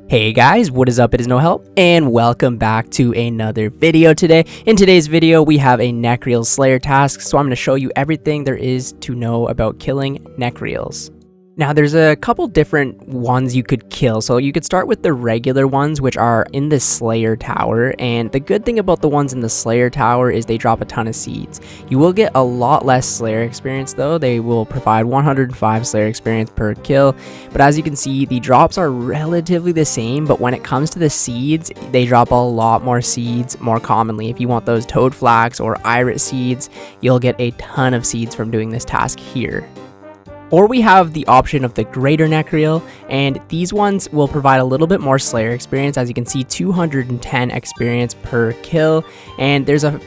Hey guys, what is up? It is No Help, and welcome back to another video today. In today's video, we have a Nechryael Slayer task, so I'm going to show you everything there is to know about killing Nechryaels. Now, there's a couple different ones you could kill, so you could start with the regular ones, which are in the Slayer Tower, and the good thing about the ones in the Slayer Tower is they drop a ton of seeds. You will get a lot less Slayer experience though. They will provide 105 Slayer experience per kill, but as you can see, the drops are relatively the same, but when it comes to the seeds, they drop a lot more seeds more commonly. If you want those Toad Flax or Irit seeds, you'll get a ton of seeds from doing this task here. Or we have the option of the Greater Nechryael, and these ones will provide a little bit more Slayer experience. As you can see, 210 experience per kill, and there's a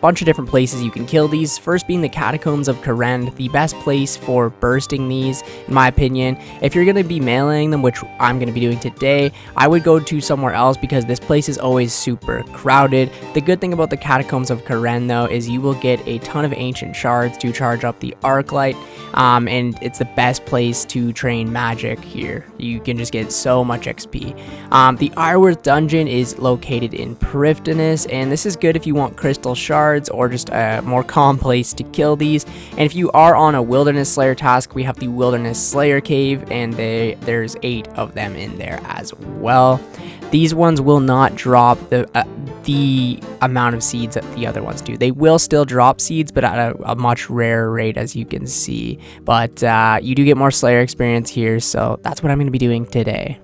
bunch of different places you can kill these. First being the Catacombs of Karen, the best place for bursting these, in my opinion. If you're going to be meleeing them, which I'm going to be doing today, I would go to somewhere else because this place is always super crowded. The good thing about the Catacombs of Karen though is you will get a ton of ancient shards to charge up the arc light, and it's the best place to train magic here. You can just get so much XP. The Ironworth dungeon is located in Prifddinas, and this is good if you want crystal shards or just a more calm place to kill these. And if you are on a Wilderness Slayer task, we have the Wilderness Slayer Cave, and there's 8 of them in there as well. These ones will not drop the amount of seeds that the other ones do. They will still drop seeds, but at a much rarer rate, as you can see. But you do get more Slayer experience here, so that's what I'm going to be doing today.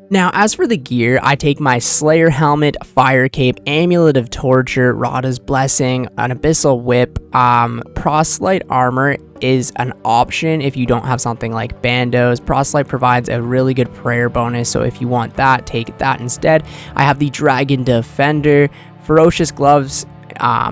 Now, as for the gear, I take my Slayer Helmet, Fire Cape, Amulet of Torture, Radha's Blessing, an Abyssal Whip. Proselyte Armor is an option if you don't have something like Bandos. Proselyte provides a really good prayer bonus, so if you want that, take that instead. I have the Dragon Defender, Ferocious Gloves,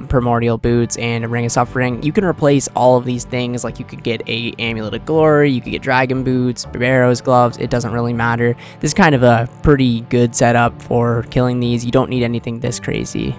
Primordial Boots, and a Ring of Suffering. You can replace all of these things, like you could get a Amulet of Glory, you could get Dragon Boots, Barrow's Gloves, it doesn't really matter. This is kind of a pretty good setup for killing these. You don't need anything this crazy.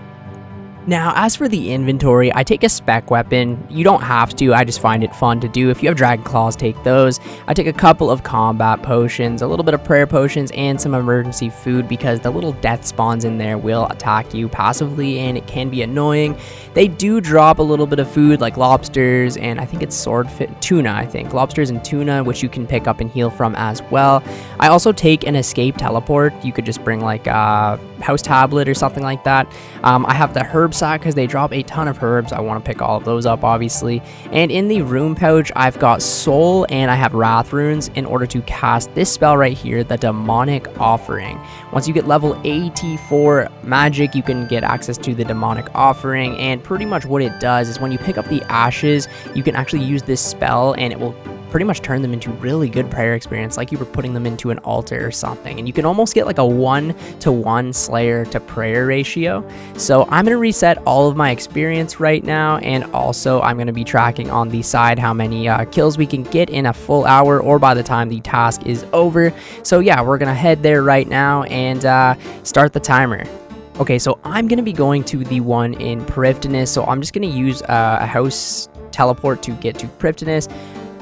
Now, as for the inventory, I take a spec weapon. You don't have to, I just find it fun to do. If you have Dragon Claws, take those. I take a couple of combat potions, a little bit of prayer potions, and some emergency food because the little death spawns in there will attack you passively and it can be annoying. They do drop a little bit of food like lobsters and I think it's tuna, I think. Lobsters and tuna, which you can pick up and heal from as well. I also take an escape teleport. You could just bring like a house tablet or something like that. I have the herb sack because they drop a ton of herbs. I want to pick all of those up, obviously. And in the rune pouch, I've got soul and I have wrath runes in order to cast this spell right here, the Demonic Offering. Once you get level 84 magic, you can get access to the Demonic Offering, and pretty much what it does is when you pick up the ashes, you can actually use this spell and it will pretty much turn them into really good prayer experience, like you were putting them into an altar or something, and you can almost get like a 1-to-1 Slayer to prayer ratio. So I'm going to reset all of my experience right now, and also I'm going to be tracking on the side how many kills we can get in a full hour or by the time the task is over. So yeah, we're going to head there right now and start the timer. Okay, so I'm going to be going to the one in Prifddinas, so I'm just going to use a house teleport to get to Prifddinas.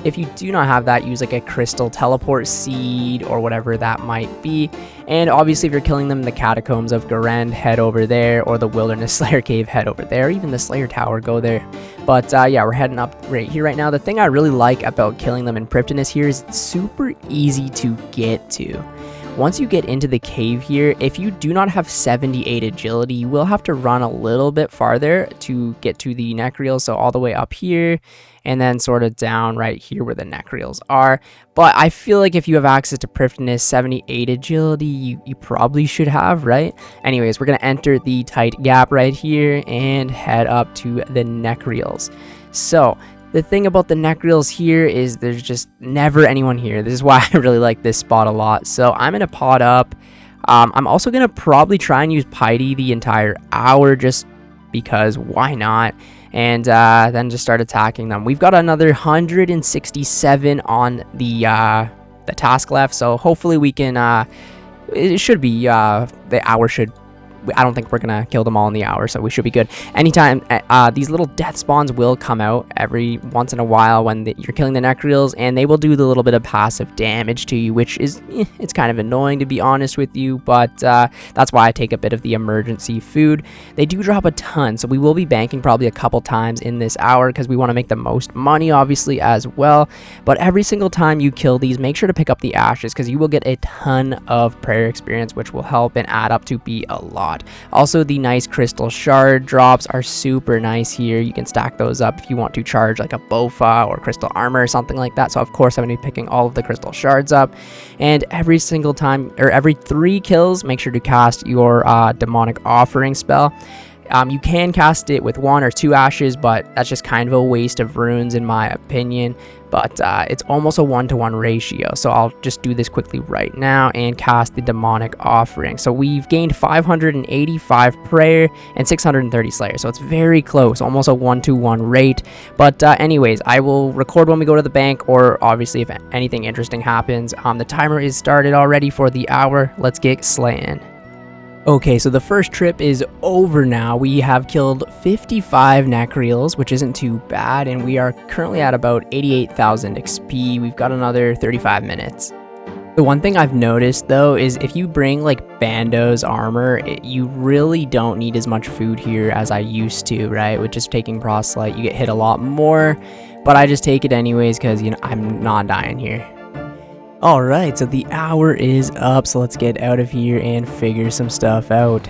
If you do not have that, use like a crystal teleport seed or whatever that might be. And obviously if you're killing them in the Catacombs of Karen, head over there, or the Wilderness Slayer Cave, head over there, even the Slayer Tower, go there. But yeah, we're heading up right here right now. The thing I really like about killing them in Prifddinas here is it's super easy to get to. Once you get into the cave here, if you do not have 78 agility, you will have to run a little bit farther to get to the Nechryael. So all the way up here and then sort of down right here where the Nechryaels are. But I feel like if you have access to Prifddinas 78 agility, you probably should have, right? Anyways, we're going to enter the tight gap right here and head up to the Nechryaels. So the thing about the Nechryaels here is there's just never anyone here. This is why I really like this spot a lot. So I'm going to pod up. I'm also going to probably try and use Prifddinas the entire hour just because why not? And then just start attacking them. We've got another 167 on the task left. So hopefully we can, it should be, the hour should I don't think we're gonna kill them all in the hour, so we should be good. Anytime these little death spawns will come out every once in a while when you're killing the Nechryaels, and they will do the little bit of passive damage to you, which is it's kind of annoying, to be honest with you, but that's why I take a bit of the emergency food. They do drop a ton, so we will be banking probably a couple times in this hour because we want to make the most money, obviously, as well. But every single time you kill these, make sure to pick up the ashes because you will get a ton of prayer experience, which will help and add up to be a lot. Also, the nice crystal shard drops are super nice here. You can stack those up if you want to charge like a bofa or crystal armor or something like that. So of course I'm going to be picking all of the crystal shards up, and every single time, or every 3 kills, make sure to cast your demonic offering spell. You can cast it with 1 or 2 ashes, but that's just kind of a waste of runes in my opinion. But it's almost a 1-to-1 ratio, so I'll just do this quickly right now and cast the demonic offering. So we've gained 585 prayer and 630 slayer, so it's very close, almost a 1-to-1 rate. But anyways, I will record when we go to the bank, or obviously if anything interesting happens. The timer is started already for the hour. Let's get slaying. Okay, so the first trip is over now. We have killed 55 Nechryaels, which isn't too bad, and we are currently at about 88,000 XP. We've got another 35 minutes. The one thing I've noticed though is if you bring like Bando's armor, you really don't need as much food here as I used to, right? With just taking proselyte, you get hit a lot more, but I just take it anyways because, you know, I'm not dying here. Alright, so the hour is up, so let's get out of here and figure some stuff out.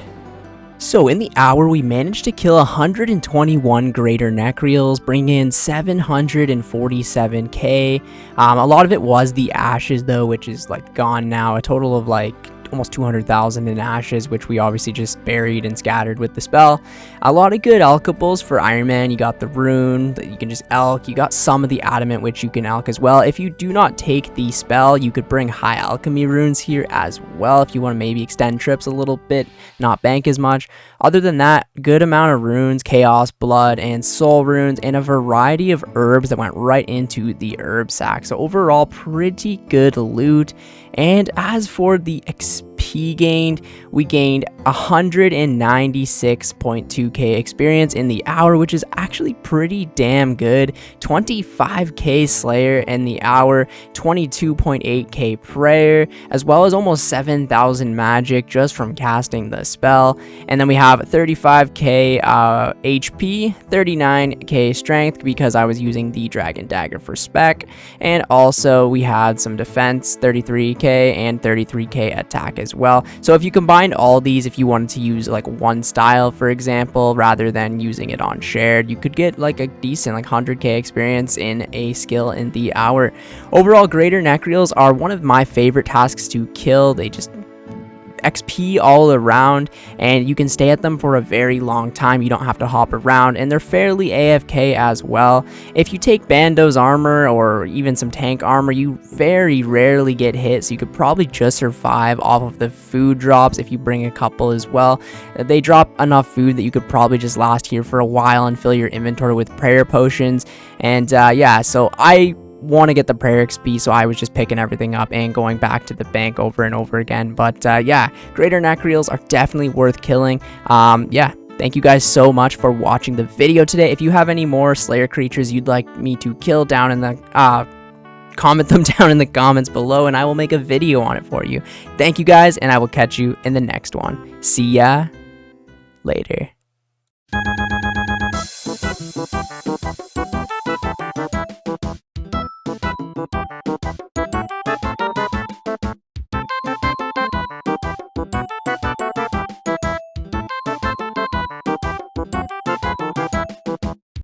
So in the hour, we managed to kill 121 greater Nechryaels, bring in 747k. A lot of it was the ashes though, which is like gone now. A total of like almost 200,000 in ashes, which we obviously just buried and scattered with the spell. A lot of good alchables for Iron Man. You got the rune that you can just elk. You got some of the adamant, which you can elk as well. If you do not take the spell, you could bring high alchemy runes here as well if you want to maybe extend trips a little bit, not bank as much. Other than that, good amount of runes, chaos, blood, and soul runes, and a variety of herbs that went right into the herb sack. So overall, pretty good loot. And as for the XP gained, we gained 196.2k experience in the hour, which is actually pretty damn good. 25k slayer in the hour, 22.8k prayer, as well as almost 7,000 magic just from casting the spell. And then we have 35k HP, 39k strength because I was using the dragon dagger for spec, and also we had some defense, 33k and 33k attack as well. So if you combined all these, if you wanted to use like one style, for example, rather than using it on shared, you could get like a decent like 100k experience in a skill in the hour. Overall, greater Nechryaels are one of my favorite tasks to kill. They just XP all around, and you can stay at them for a very long time. You don't have to hop around, and they're fairly AFK as well. If you take Bando's armor or even some tank armor, you very rarely get hit, so you could probably just survive off of the food drops if you bring a couple as well. They drop enough food that you could probably just last here for a while and fill your inventory with prayer potions. And yeah, so I want to get the prayer XP, so I was just picking everything up and going back to the bank over and over again. But yeah, greater Nechryaels are definitely worth killing. Yeah, thank you guys so much for watching the video today. If you have any more Slayer creatures you'd like me to kill down in the comment them down in the comments below, and I will make a video on it for you. Thank you guys, and I will catch you in the next one. See ya later.